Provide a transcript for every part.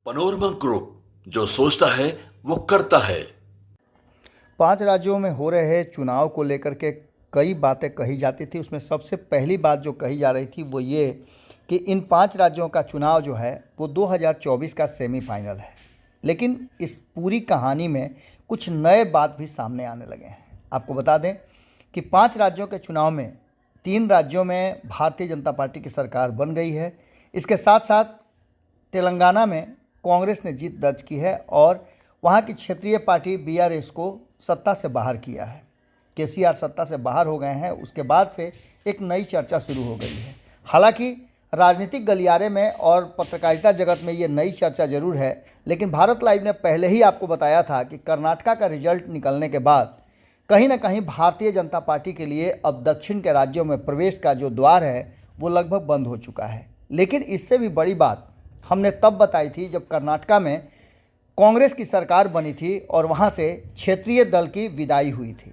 Panorama group, जो सोचता है वो करता है। 5 राज्यों में हो रहे चुनाव को लेकर के कई बातें कही जाती थी। उसमें सबसे पहली बात जो कही जा रही थी वो ये कि इन 5 राज्यों का चुनाव जो है वो 2024 का सेमीफाइनल है। लेकिन इस पूरी कहानी में कुछ नए बात भी सामने आने लगे हैं। आपको बता दें कि 5 राज्यों के चुनाव में 3 राज्यों में भारतीय जनता पार्टी की सरकार बन गई है। इसके साथ साथ तेलंगाना में कांग्रेस ने जीत दर्ज की है और वहाँ की क्षेत्रीय पार्टी बीआरएस को सत्ता से बाहर किया है। केसीआर सत्ता से बाहर हो गए हैं। उसके बाद से एक नई चर्चा शुरू हो गई है। हालांकि राजनीतिक गलियारे में और पत्रकारिता जगत में ये नई चर्चा जरूर है, लेकिन भारत लाइव ने पहले ही आपको बताया था कि कर्नाटका का रिजल्ट निकलने के बाद कहीं ना कहीं भारतीय जनता पार्टी के लिए अब दक्षिण के राज्यों में प्रवेश का जो द्वार है वो लगभग बंद हो चुका है। लेकिन इससे भी बड़ी बात हमने तब बताई थी जब कर्नाटका में कांग्रेस की सरकार बनी थी और वहाँ से क्षेत्रीय दल की विदाई हुई थी।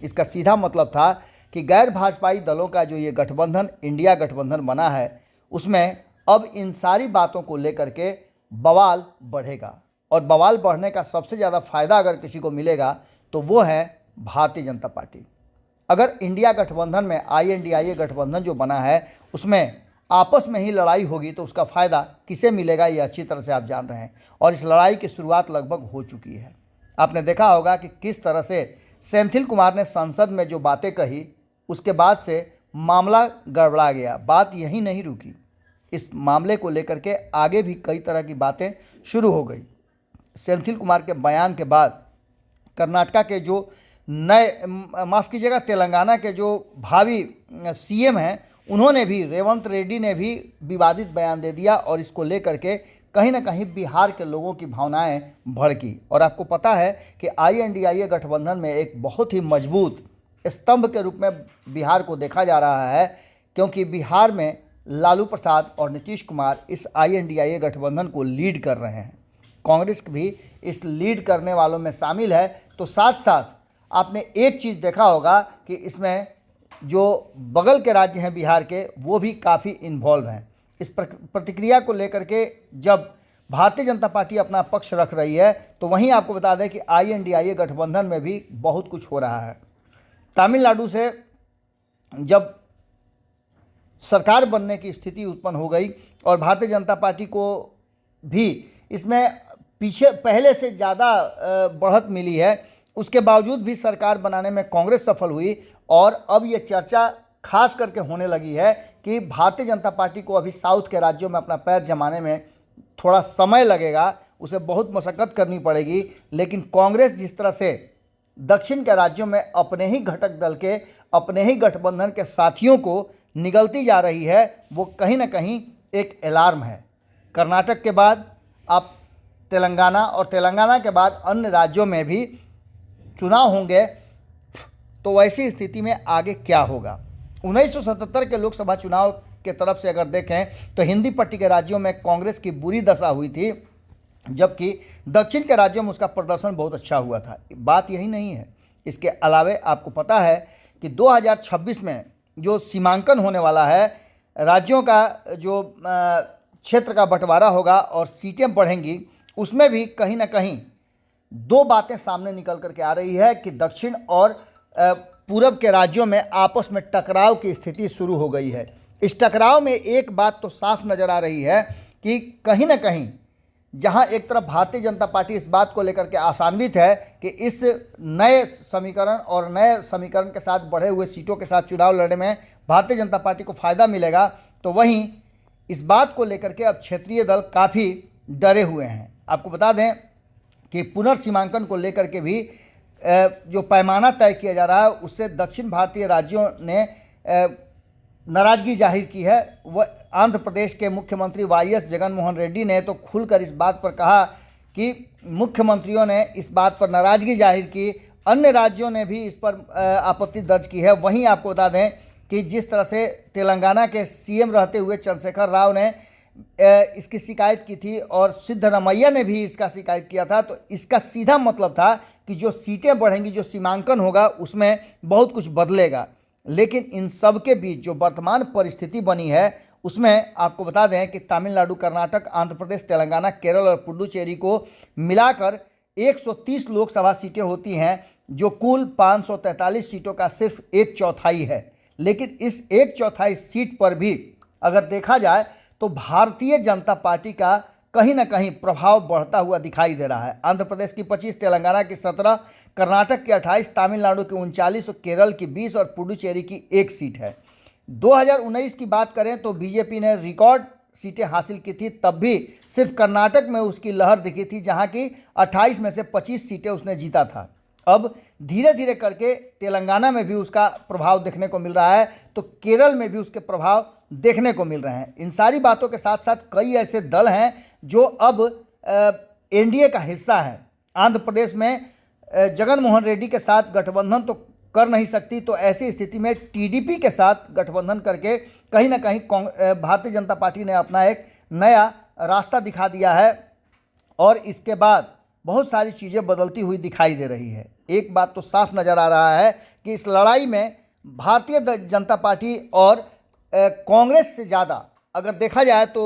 इसका सीधा मतलब था कि गैर भाजपाई दलों का जो ये गठबंधन इंडिया गठबंधन बना है उसमें अब इन सारी बातों को लेकर के बवाल बढ़ेगा। और बवाल बढ़ने का सबसे ज़्यादा फायदा अगर किसी को मिलेगा तो वो है भारतीय जनता पार्टी। अगर इंडिया गठबंधन में INDIA गठबंधन जो बना है उसमें आपस में ही लड़ाई होगी तो उसका फ़ायदा किसे मिलेगा ये अच्छी तरह से आप जान रहे हैं। और इस लड़ाई की शुरुआत लगभग हो चुकी है। आपने देखा होगा कि किस तरह से सेंथिल कुमार ने संसद में जो बातें कही उसके बाद से मामला गड़बड़ा गया। बात यहीं नहीं रुकी, इस मामले को लेकर के आगे भी कई तरह की बातें शुरू हो गई। सेंथिल कुमार के बयान के बाद कर्नाटका के जो नए माफ़ कीजिएगा तेलंगाना के जो भावी CM हैं उन्होंने भी, रेवंत रेड्डी ने भी विवादित बयान दे दिया और इसको लेकर के कहीं ना कहीं बिहार के लोगों की भावनाएं भड़की। और आपको पता है कि INDIA गठबंधन में एक बहुत ही मजबूत स्तंभ के रूप में बिहार को देखा जा रहा है, क्योंकि बिहार में लालू प्रसाद और नीतीश कुमार इस INDIA गठबंधन को लीड कर रहे हैं। कांग्रेस भी इस लीड करने वालों में शामिल है। तो साथ साथ आपने एक चीज़ देखा होगा कि इसमें जो बगल के राज्य हैं बिहार के वो भी काफ़ी इन्वॉल्व हैं। इस प्रतिक्रिया को लेकर के जब भारतीय जनता पार्टी अपना पक्ष रख रही है तो वहीं आपको बता दें कि INDIA गठबंधन में भी बहुत कुछ हो रहा है। तमिलनाडु से जब सरकार बनने की स्थिति उत्पन्न हो गई और भारतीय जनता पार्टी को भी इसमें पीछे पहले से ज़्यादा बढ़त मिली है, उसके बावजूद भी सरकार बनाने में कांग्रेस सफल हुई। और अब ये चर्चा खास करके होने लगी है कि भारतीय जनता पार्टी को अभी साउथ के राज्यों में अपना पैर जमाने में थोड़ा समय लगेगा, उसे बहुत मशक्क़त करनी पड़ेगी। लेकिन कांग्रेस जिस तरह से दक्षिण के राज्यों में अपने ही घटक दल के, अपने ही गठबंधन के साथियों को निगलती जा रही है वो कहीं ना कहीं एक अलार्म है। कर्नाटक के बाद आप तेलंगाना और तेलंगाना के बाद अन्य राज्यों में भी चुनाव होंगे, तो वैसी स्थिति में आगे क्या होगा। 1977 के लोकसभा चुनाव के तरफ से अगर देखें तो हिंदी पट्टी के राज्यों में कांग्रेस की बुरी दशा हुई थी, जबकि दक्षिण के राज्यों में उसका प्रदर्शन बहुत अच्छा हुआ था। बात यही नहीं है, इसके अलावे आपको पता है कि 2026 में जो सीमांकन होने वाला है, राज्यों का जो क्षेत्र का बंटवारा होगा और सीटें बढ़ेंगी, उसमें भी कहीं ना कहीं 2 बातें सामने निकल करके आ रही है कि दक्षिण और पूरब के राज्यों में आपस में टकराव की स्थिति शुरू हो गई है। इस टकराव में एक बात तो साफ नज़र आ रही है कि कहीं ना कहीं जहां एक तरफ भारतीय जनता पार्टी इस बात को लेकर के आशान्वित है कि इस नए समीकरण और नए समीकरण के साथ बढ़े हुए सीटों के साथ चुनाव लड़ने में भारतीय जनता पार्टी को फ़ायदा मिलेगा, तो वहीं इस बात को लेकर के अब क्षेत्रीय दल काफ़ी डरे हुए हैं। आपको बता दें कि पुनर्सीमांकन को लेकर के भी जो पैमाना तय किया जा रहा है उससे दक्षिण भारतीय राज्यों ने नाराज़गी जाहिर की है। वह आंध्र प्रदेश के मुख्यमंत्री YS जगनमोहन रेड्डी ने तो खुलकर इस बात पर कहा कि मुख्यमंत्रियों ने इस बात पर नाराज़गी जाहिर की, अन्य राज्यों ने भी इस पर आपत्ति दर्ज की है। वहीं आपको बता दें कि जिस तरह से तेलंगाना के CM रहते हुए चंद्रशेखर राव ने इसकी शिकायत की थी और सिद्धरमैया ने भी इसका शिकायत किया था, तो इसका सीधा मतलब था कि जो सीटें बढ़ेंगी, जो सीमांकन होगा उसमें बहुत कुछ बदलेगा। लेकिन इन सब के बीच जो वर्तमान परिस्थिति बनी है उसमें आपको बता दें कि तमिलनाडु, कर्नाटक, आंध्र प्रदेश, तेलंगाना, केरल और पुडुचेरी को मिलाकर 130 लोकसभा सीटें होती हैं, जो कुल 543 सीटों का सिर्फ 1/4 है। लेकिन इस 1/4 सीट पर भी अगर देखा जाए तो भारतीय जनता पार्टी का कहीं ना कहीं प्रभाव बढ़ता हुआ दिखाई दे रहा है। आंध्र प्रदेश की 25, तेलंगाना की 17, कर्नाटक की 28, तमिलनाडु की 39 और केरल की 20 और पुडुचेरी की 1 सीट है। 2019 की बात करें तो बीजेपी ने रिकॉर्ड सीटें हासिल की थी, तब भी सिर्फ कर्नाटक में उसकी लहर दिखी थी, जहां की 28 में से 25 सीटें उसने जीता था। अब धीरे धीरे करके तेलंगाना में भी उसका प्रभाव देखने को मिल रहा है, तो केरल में भी उसके प्रभाव देखने को मिल रहे हैं। इन सारी बातों के साथ साथ कई ऐसे दल हैं जो अब एनडीए का हिस्सा हैं। आंध्र प्रदेश में जगन मोहन रेड्डी के साथ गठबंधन तो कर नहीं सकती, तो ऐसी स्थिति में टीडीपी के साथ गठबंधन करके कहीं ना कहीं भारतीय जनता पार्टी ने अपना एक नया रास्ता दिखा दिया है और इसके बाद बहुत सारी चीज़ें बदलती हुई दिखाई दे रही है। एक बात तो साफ नज़र आ रहा है कि इस लड़ाई में भारतीय जनता पार्टी और कांग्रेस से ज़्यादा अगर देखा जाए तो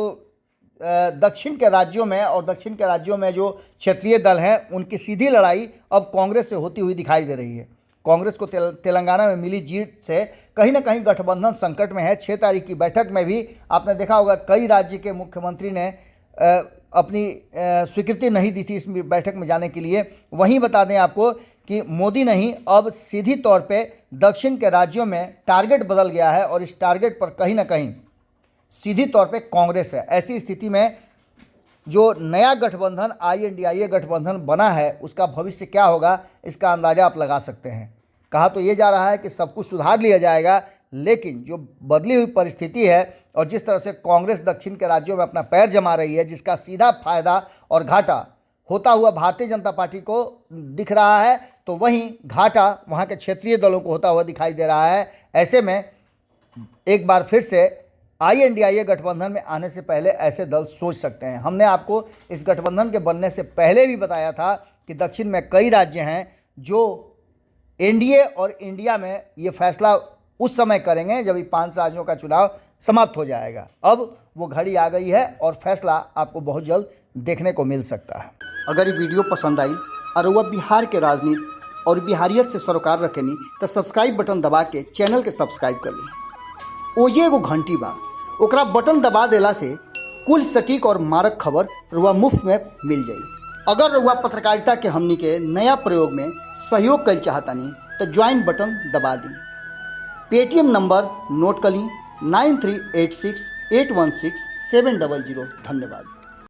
दक्षिण के राज्यों में और दक्षिण के राज्यों में जो क्षेत्रीय दल हैं उनकी सीधी लड़ाई अब कांग्रेस से होती हुई दिखाई दे रही है। कांग्रेस को तेलंगाना में मिली जीत से कहीं ना कहीं गठबंधन संकट में है। 6 तारीख की बैठक में भी आपने देखा होगा कई राज्य के मुख्यमंत्री ने अपनी स्वीकृति नहीं दी थी इस बैठक में जाने के लिए। वहीं बता दें आपको कि मोदी नहीं, अब सीधी तौर पे दक्षिण के राज्यों में टारगेट बदल गया है और इस टारगेट पर कहीं ना कहीं सीधी तौर पे कांग्रेस है। ऐसी स्थिति में जो नया गठबंधन INDIA गठबंधन बना है उसका भविष्य क्या होगा, इसका अंदाज़ा आप लगा सकते हैं। कहा तो ये जा रहा है कि सब कुछ सुधार लिया जाएगा, लेकिन जो बदली हुई परिस्थिति है और जिस तरह से कांग्रेस दक्षिण के राज्यों में अपना पैर जमा रही है, जिसका सीधा फायदा और घाटा होता हुआ भारतीय जनता पार्टी को दिख रहा है, तो वहीं घाटा वहाँ के क्षेत्रीय दलों को होता हुआ दिखाई दे रहा है। ऐसे में एक बार फिर से INDIA गठबंधन में आने से पहले ऐसे दल सोच सकते हैं। हमने आपको इस गठबंधन के बनने से पहले भी बताया था कि दक्षिण में कई राज्य हैं जो एनडीए और इंडिया में ये फैसला उस समय करेंगे जब ये 5 राज्यों का चुनाव समाप्त हो जाएगा। अब वो घड़ी आ गई है और फैसला आपको बहुत जल्द देखने को मिल सकता है। अगर ये वीडियो पसंद आई और वह बिहार के राजनीति और बिहारियत से सरोकार रखेनी तो सब्सक्राइब बटन दबा के चैनल के सब्सक्राइब कर ली। ओजे एगो घंटी बा, ओकरा बटन दबा देला से कुल सटीक और मारक खबर रुआ मुफ्त में मिल जाई। अगर रुआ पत्रकारिता के हमनी के नया प्रयोग में सहयोग कर चाहतानी तो ज्वाइन बटन दबा दी। पेटीएम नंबर नोट कर ली 9386816700। धन्यवाद।